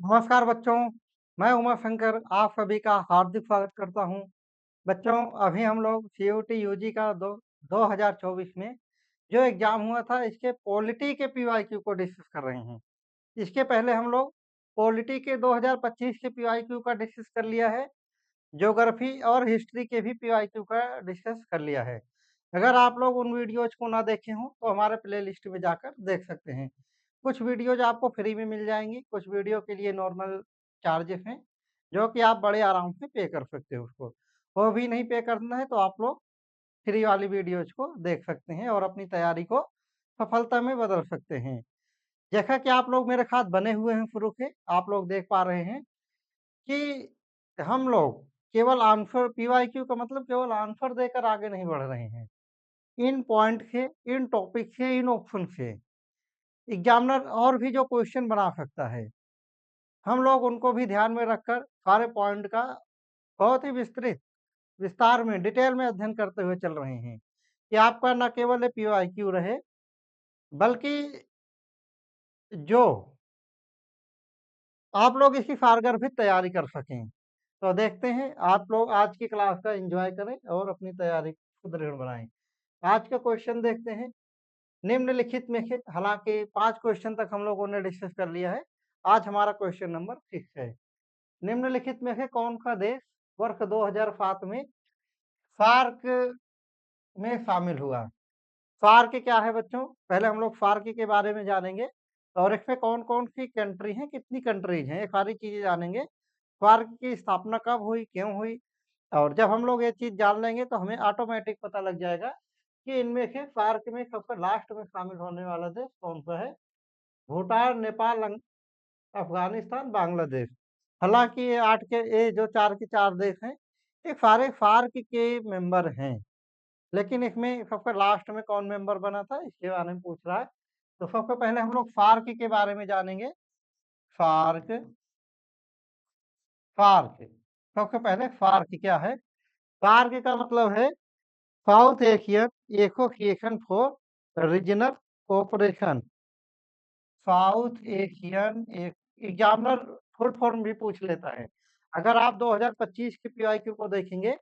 नमस्कार बच्चों, मैं उमा शंकर आप सभी का हार्दिक स्वागत करता हूं। बच्चों, अभी हम लोग सीयूटी यूजी का 2024 में जो एग्जाम हुआ था इसके पॉलिटी के पीवाईक्यू को डिस्कस कर रहे हैं। इसके पहले हम लोग पॉलिटी के 2025 के पीवाईक्यू का डिस्कस कर लिया है। ज्योग्राफी और हिस्ट्री के भी पीवाईक्यू का डिस्कस कर लिया है। अगर आप लोग उन वीडियोज को ना देखे हों तो हमारे प्लेलिस्ट में जाकर देख सकते हैं। कुछ वीडियोज आपको फ्री में मिल जाएंगी, कुछ वीडियो के लिए नॉर्मल चार्जेस हैं जो कि आप बड़े आराम से पे कर सकते हो उसको। वो भी नहीं पे करना है तो आप लोग फ्री वाली वीडियोज को देख सकते हैं और अपनी तैयारी को सफलता में बदल सकते हैं। जैसा कि आप लोग मेरे साथ बने हुए हैं शुरू से, आप लोग देख पा रहे हैं कि हम लोग केवल आंसर पीवाईक्यू का मतलब केवल आंसर देकर आगे नहीं बढ़ रहे हैं। इन पॉइंट से, इन टॉपिक से, इन ऑप्शन से एग्जामिनर और भी जो क्वेश्चन बना सकता है, हम लोग उनको भी ध्यान में रखकर सारे पॉइंट का बहुत ही विस्तार में, डिटेल में अध्ययन करते हुए चल रहे हैं कि आपका न केवल पीवाईक्यू रहे, बल्कि जो आप लोग इसकी सारगर्भित तैयारी कर सकें। तो देखते हैं, आप लोग आज की क्लास का एंजॉय करें और अपनी तैयारी को सुदृढ़ बनाएं। आज का क्वेश्चन देखते हैं। निम्नलिखित में से, हालांकि 5 क्वेश्चन तक हम लोगों ने डिस्कस कर लिया है, आज हमारा क्वेश्चन नंबर 6 है। निम्नलिखित में से कौन सा देश वर्ष 2007 में सार्क में शामिल हुआ? सार्क क्या है बच्चों? पहले हम लोग सार्क के बारे में जानेंगे और इसमें कौन-कौन सी कंट्री हैं, कितनी कंट्रीज हैं, ये सारी चीजें जानेंगे। सार्क की स्थापना कब हुई, क्यों हुई, और जब हम लोग ये चीज जान लेंगे तो हमें ऑटोमेटिक पता लग जाएगा कि इनमें से सार्क में सबसे लास्ट में शामिल होने वाला देश कौन सा है। भूटान, नेपाल, अफगानिस्तान, बांग्लादेश। हालांकि ये जो 4 के 4 देश हैं, ये सारे सार्क के मेंबर हैं, लेकिन इसमें सबसे लास्ट में कौन मेंबर बना था इसके बारे में पूछ रहा है। तो सबसे पहले हम लोग सार्क के बारे में जानेंगे। सार्क, सार्क, सबसे पहले सार्क क्या है? सार्क का मतलब है south Asian association for regional cooperation. South Asian examiner full form भी पूछ लेता है। अगर आप 2025 के पीवाईक्यू को देखेंगे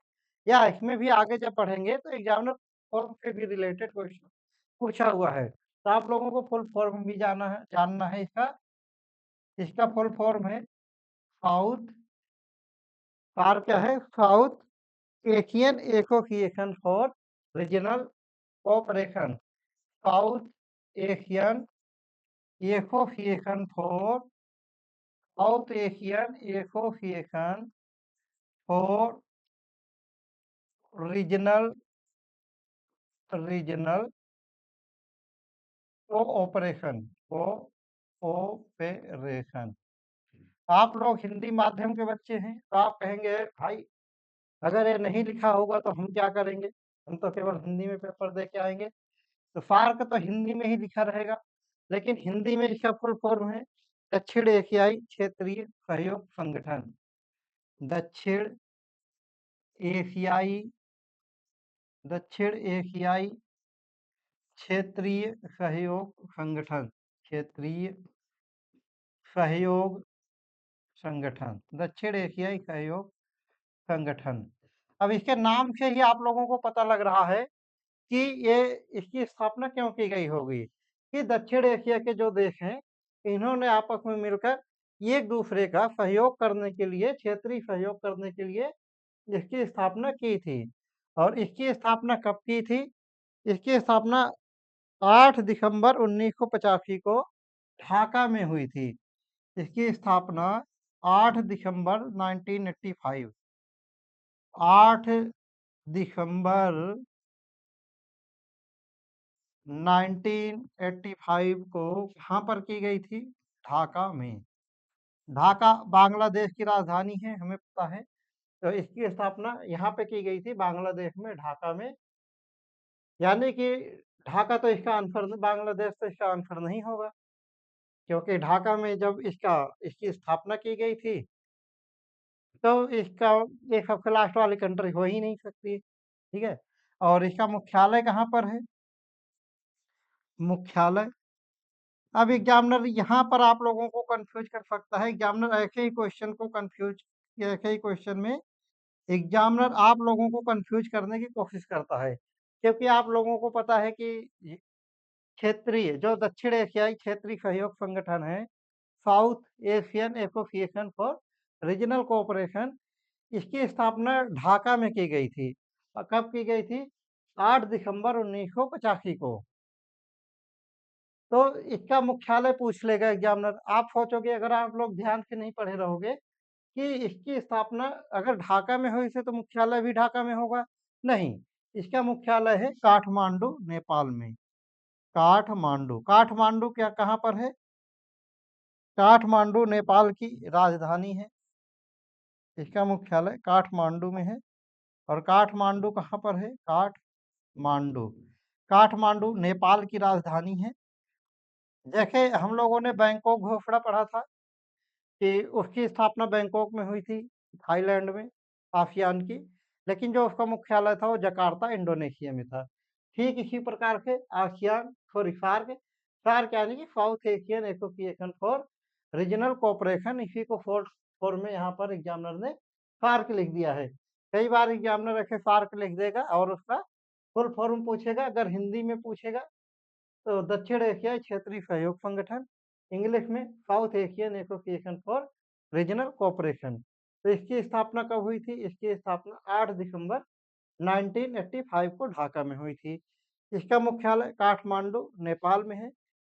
या इसमें भी आगे जब पढ़ेंगे तो एग्जामिनर फॉर्म से भी रिलेटेड क्वेश्चन पूछा हुआ है, तो आप लोगों को फुल फॉर्म भी जानना है इसका। इसका फुल फॉर्म है साउथ, सार क्या है? South Asian association for regional cooperation. South Asian association for, south Asian association for regional regional cooperation, cooperation. आप लोग हिंदी माध्यम के बच्चे हैं तो आप कहेंगे भाई अगर ये नहीं लिखा होगा तो हम क्या करेंगे, हम तो केवल हिंदी में पेपर दे के आएंगे। तो सार्क तो हिंदी में ही लिखा रहेगा, लेकिन हिंदी में इसका फुल फॉर्म है दक्षिण एशियाई क्षेत्रीय सहयोग संगठन। दक्षिण एशियाई, दक्षिण एशियाई क्षेत्रीय सहयोग संगठन, क्षेत्रीय सहयोग संगठन, दक्षिण एशियाई सहयोग संगठन। अब इसके नाम से ही आप लोगों को पता लग रहा है कि ये इसकी स्थापना क्यों की गई होगी कि दक्षिण एशिया के जो देश हैं, इन्होंने आपस में मिलकर एक दूसरे का सहयोग करने के लिए, क्षेत्रीय सहयोग करने के लिए इसकी स्थापना की थी। और इसकी स्थापना कब की थी? इसकी स्थापना 8 दिसंबर 1985 को ढाका में हुई थी। इसकी स्थापना 8 दिसंबर 1985, 8 दिसंबर 1985 को कहाँ पर की गई थी? ढाका में। ढाका बांग्लादेश की राजधानी है, हमें पता है। तो इसकी स्थापना यहाँ पे की गई थी, बांग्लादेश में, ढाका में। यानी कि ढाका तो इसका आंसर, बांग्लादेश तो इसका आंसर नहीं होगा, क्योंकि ढाका में जब इसकी स्थापना की गई थी तो इसका ये सबसे लास्ट वाली कंट्री हो ही नहीं सकती। ठीक है। और इसका मुख्यालय कहाँ पर है? मुख्यालय अब एग्जामिनर यहाँ पर आप लोगों को कंफ्यूज कर सकता है। एग्जामिनर ऐसे ही क्वेश्चन को कंफ्यूज ऐसे ही क्वेश्चन में एग्जामिनर आप लोगों को कंफ्यूज करने की कोशिश करता है, क्योंकि आप लोगों को पता है कि क्षेत्रीय जो दक्षिण एशियाई क्षेत्रीय सहयोग संगठन है, south Asian association for regional cooperation, इसकी स्थापना ढाका में की गई थी। और कब की गई थी? 8 दिसंबर 1985 को। तो इसका मुख्यालय पूछ लेगा एग्जामिनर। आप सोचोगे, अगर आप लोग ध्यान से नहीं पढ़े रहोगे, कि इसकी स्थापना अगर ढाका में हुई थी तो मुख्यालय भी ढाका में होगा। नहीं, इसका मुख्यालय है काठमांडू, नेपाल में। काठमांडू, काठमांडू क्या कहाँ पर है? काठमांडू नेपाल की राजधानी है। इसका मुख्यालय काठमांडू में है। और काठमांडू कहाँ पर है? काठमांडू, काठमांडू नेपाल की राजधानी है। जैसे हम लोगों ने बैंकॉक घोषणा पढ़ा था कि उसकी स्थापना बैंकॉक में हुई थी, थाईलैंड में, आसियान की। लेकिन जो उसका मुख्यालय था वो जकार्ता, इंडोनेशिया में था। ठीक इसी प्रकार से आसियान सॉरी सार्क, सार्क यानी कि south Asian association for regional cooperation, इसी को फोर्थ फॉर्म में यहाँ पर एग्जामिनर ने सार्क लिख दिया है। कई बार एग्जामिनर ऐसे सार्क लिख देगा और उसका फुल फॉर्म पूछेगा। अगर हिंदी में पूछेगा तो दक्षिण एशियाई क्षेत्रीय सहयोग संगठन, इंग्लिश में south Asian association for regional cooperation. तो इसकी स्थापना कब हुई थी? इसकी स्थापना 8 दिसंबर 1985 को ढाका में हुई थी। इसका मुख्यालय काठमांडू, नेपाल में है।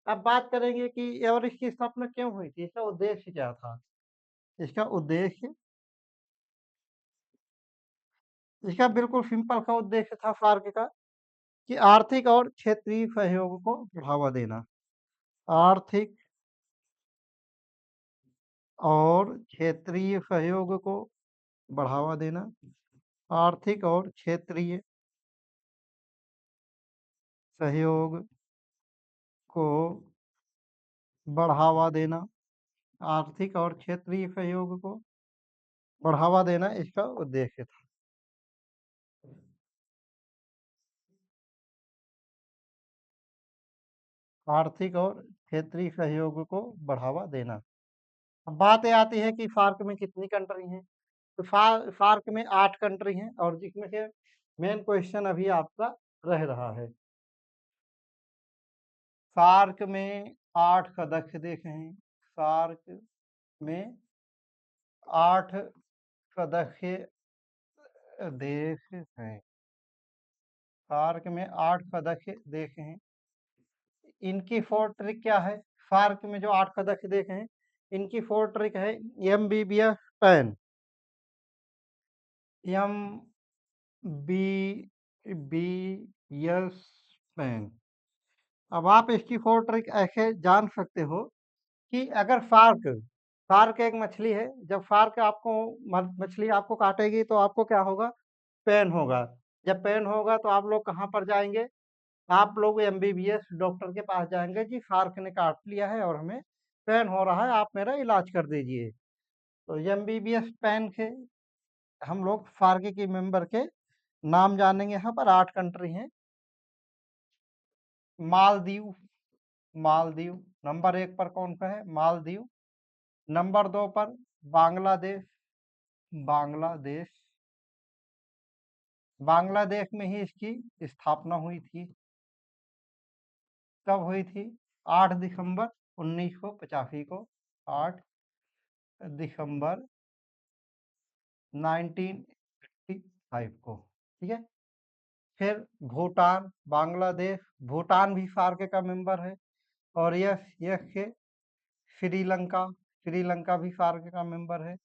अब बात करेंगे कि और इसकी स्थापना क्यों हुई थी, इसका उद्देश्य क्या था? इसका उद्देश्य, इसका बिल्कुल सिंपल सा उद्देश्य था सार्क का, कि आर्थिक और क्षेत्रीय सहयोग को बढ़ावा देना। आर्थिक और क्षेत्रीय सहयोग को बढ़ावा देना। आर्थिक और क्षेत्रीय सहयोग को बढ़ावा देना। आर्थिक और क्षेत्रीय सहयोग को बढ़ावा देना इसका उद्देश्य था। आर्थिक और क्षेत्रीय सहयोग को बढ़ावा देना। अब बात ये आती है कि सार्क में कितनी कंट्री हैं? तो सार्क में 8 कंट्री हैं, और जिसमें से मेन क्वेश्चन अभी आपका रह रहा है। सार्क में 8 सदस्य देश हैं। सार्क में 8 सदस्य देश हैं। सार्क में 8 सदस्य देश हैं। इनकी 4 ट्रिक क्या है? सार्क में जो 8 सदस्य देश हैं, इनकी 4 ट्रिक है। MBBS pan, M B B S pan. अब आप इसकी 4 ट्रिक ऐसे जान सकते हो कि अगर शार्क, शार्क एक मछली है, जब शार्क आपको मछली आपको काटेगी तो आपको क्या होगा? पेन होगा। जब पेन होगा तो आप लोग कहाँ पर जाएंगे? आप लोग एमबीबीएस डॉक्टर के पास जाएंगे, जी शार्क ने काट लिया है और हमें पेन हो रहा है, आप मेरा इलाज कर दीजिए। तो एमबीबीएस पेन के हम लोग शार्क की मेंबर के नाम जानेंगे। यहाँ पर 8 कंट्री हैं। मालदीव, मालदीव नंबर 1 पर कौन सा है? मालदीव। नंबर 2 पर बांग्लादेश, बांग्लादेश। बांग्लादेश में ही इसकी स्थापना हुई थी। कब हुई थी? 8 दिसंबर 1985 को। 8 दिसंबर 1985 को। ठीक है। फिर भूटान, बांग्लादेश, भूटान भी सार्क का मेंबर है। और यस यस के श्रीलंका, श्रीलंका भी सार्क का मेंबर है।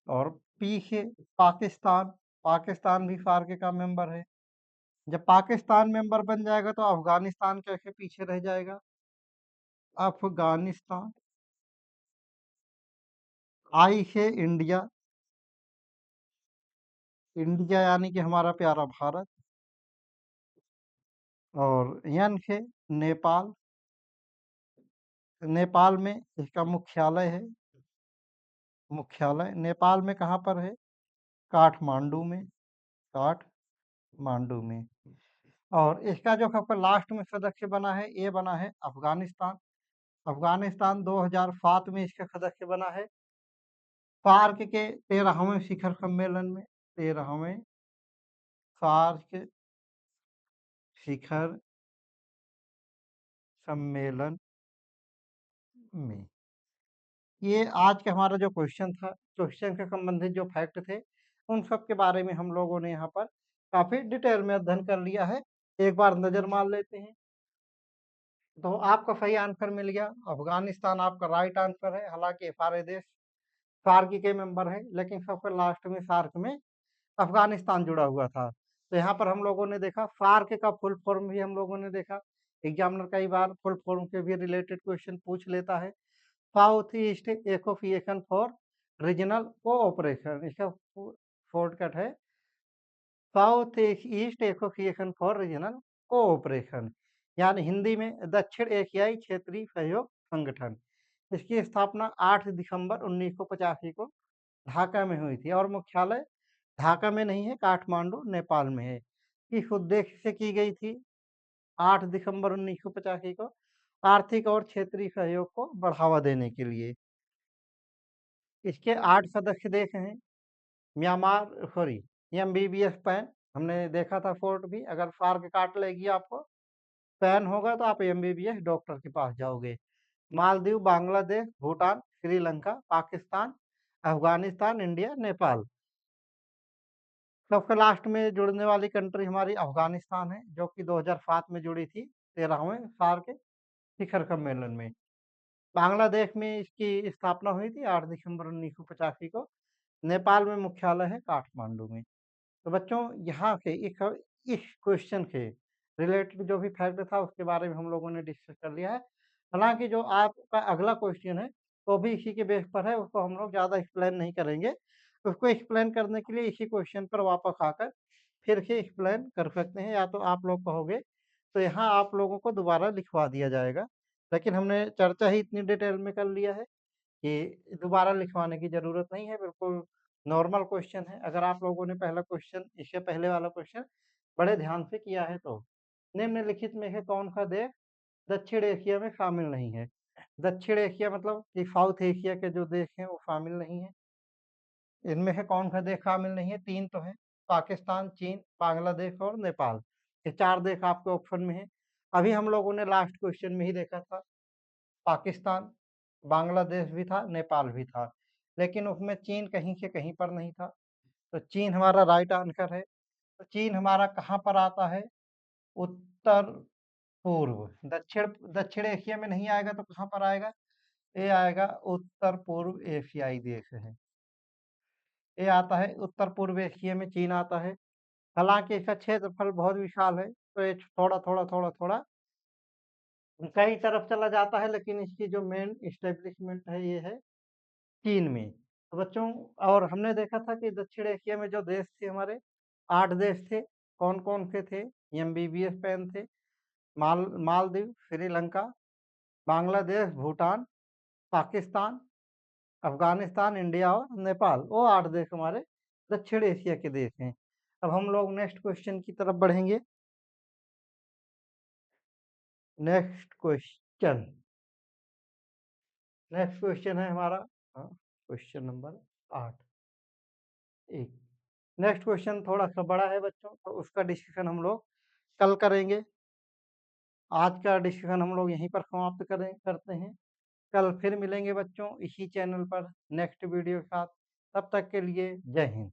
और पी से पाकिस्तान, पाकिस्तान भी सार्क का मेंबर है। जब पाकिस्तान मेंबर बन जाएगा तो अफगानिस्तान कैसे पीछे रह जाएगा? अफगानिस्तान। आई से इंडिया, इंडिया यानी कि हमारा प्यारा भारत। और एन से नेपाल, नेपाल में इसका मुख्यालय है। मुख्यालय नेपाल में कहाँ पर है? काठमांडू में, काठमांडू में। और इसका जो सबका लास्ट में सदस्य बना है, ये बना है अफगानिस्तान। अफ़गानिस्तान 2007 में इसका सदस्य बना है। सार्क के 13वें शिखर सम्मेलन में 13वें सार्क शिखर सम्मेलन में। ये आज का हमारा जो क्वेश्चन था, क्वेश्चन से संबंधित जो फैक्ट थे, उन सब के बारे में हम लोगों ने यहाँ पर काफ़ी डिटेल में अध्ययन कर लिया है। एक बार नज़र मार लेते हैं। तो आपका सही आंसर मिल गया, अफ़गानिस्तान आपका राइट आंसर है। हालाँकि ये सारे देश सार्क के मेंबर हैं, लेकिन सबसे लास्ट में सार्क में अफ़गानिस्तान जुड़ा हुआ था। तो यहाँ पर हम लोगों ने देखा सार्क का फुल फॉर्म भी हम लोगों ने देखा। एग्जामिनर कई बार फुल फॉर्म के भी रिलेटेड क्वेश्चन पूछ लेता है। South east association for regional cooperation, इसका शॉर्टकट है south east association for regional cooperation, यानी हिंदी में दक्षिण एशियाई क्षेत्रीय सहयोग संगठन। इसकी स्थापना 8 दिसंबर 1985 को ढाका में हुई थी और मुख्यालय ढाका में नहीं है, काठमांडू नेपाल में है। किस उद्देश्य से की गई थी? 8 दिसंबर 1985 को आर्थिक और क्षेत्रीय सहयोग को बढ़ावा देने के लिए। इसके 8 सदस्य देश हैं। म्यांमार सॉरी एमबीबीएस पैन, हमने देखा था फोर्ट भी, अगर सार्क काट लेगी आपको पैन होगा तो आप एमबीबीएस डॉक्टर के पास जाओगे। मालदीव, बांग्लादेश, भूटान, श्रीलंका, पाकिस्तान, अफगानिस्तान, इंडिया, नेपाल। सबसे लास्ट में जुड़ने वाली कंट्री हमारी अफगानिस्तान है, जो कि 2007 में जुड़ी थी 13वें सार्क शिखर सम्मेलन में। बांग्लादेश में इसकी स्थापना हुई थी 8 दिसंबर 1985 को। नेपाल में मुख्यालय है काठमांडू में। तो बच्चों यहाँ से इस क्वेश्चन के रिलेटेड जो भी फैक्ट था उसके बारे में हम लोगों ने डिस्कस कर लिया है। हालांकि जो आपका अगला क्वेश्चन है वो भी इसी के बेस पर है, उसको हम लोग ज़्यादा एक्सप्लेन नहीं करेंगे। उसको एक्सप्लेन करने के लिए इसी क्वेश्चन पर वापस आकर फिर से एक्सप्लेन कर सकते हैं, या तो आप लोग कहोगे तो यहाँ आप लोगों को दोबारा लिखवा दिया जाएगा। लेकिन हमने चर्चा ही इतनी डिटेल में कर लिया है कि दोबारा लिखवाने की ज़रूरत नहीं है, बिल्कुल नॉर्मल क्वेश्चन है। अगर आप लोगों ने पहला क्वेश्चन, इससे पहले वाला क्वेश्चन बड़े ध्यान से किया है तो निम्नलिखित में से कौन सा देश दक्षिण एशिया में शामिल नहीं है? दक्षिण एशिया मतलब कि साउथ एशिया के जो देश हैं वो शामिल नहीं है। इनमें से कौन सा देश शामिल नहीं है? 3 तो हैं, पाकिस्तान, चीन, बांग्लादेश और नेपाल। ये 4 देश आपके ऑप्शन में हैं। अभी हम लोगों ने लास्ट क्वेश्चन में ही देखा था पाकिस्तान, बांग्लादेश भी था, नेपाल भी था, लेकिन उसमें चीन कहीं से कहीं पर नहीं था। तो चीन हमारा राइट आंसर है। तो चीन हमारा कहाँ पर आता है? उत्तर पूर्व, दक्षिण दक्षिण एशिया में नहीं आएगा तो कहाँ पर आएगा? ये आएगा उत्तर पूर्व एशियाई देश है। ये आता है उत्तर पूर्व एशिया में चीन आता है। हालांकि इसका क्षेत्रफल बहुत विशाल है, तो ये थोड़ा थोड़ा थोड़ा थोड़ा कई तरफ चला जाता है, लेकिन इसकी जो मेन इस्टेब्लिशमेंट है ये है चीन में। तो बच्चों, और हमने देखा था कि दक्षिण एशिया में जो देश थे हमारे 8 देश थे, कौन कौन से थे? एमबीबीएस पैन थे, मालदीव, श्रीलंका, बांग्लादेश, भूटान, पाकिस्तान, अफगानिस्तान, इंडिया और नेपाल। वो 8 देश हमारे दक्षिण एशिया के देश हैं। अब हम लोग नेक्स्ट क्वेश्चन की तरफ बढ़ेंगे। नेक्स्ट क्वेश्चन नेक्स्ट क्वेश्चन है हमारा क्वेश्चन नंबर 8 एक। नेक्स्ट क्वेश्चन थोड़ा सा बड़ा है बच्चों, तो उसका डिस्कशन हम लोग कल करेंगे। आज का डिस्कशन हम लोग यहीं पर समाप्त करते हैं। कल फिर मिलेंगे बच्चों इसी चैनल पर नेक्स्ट वीडियो के साथ। तब तक के लिए जय हिंद।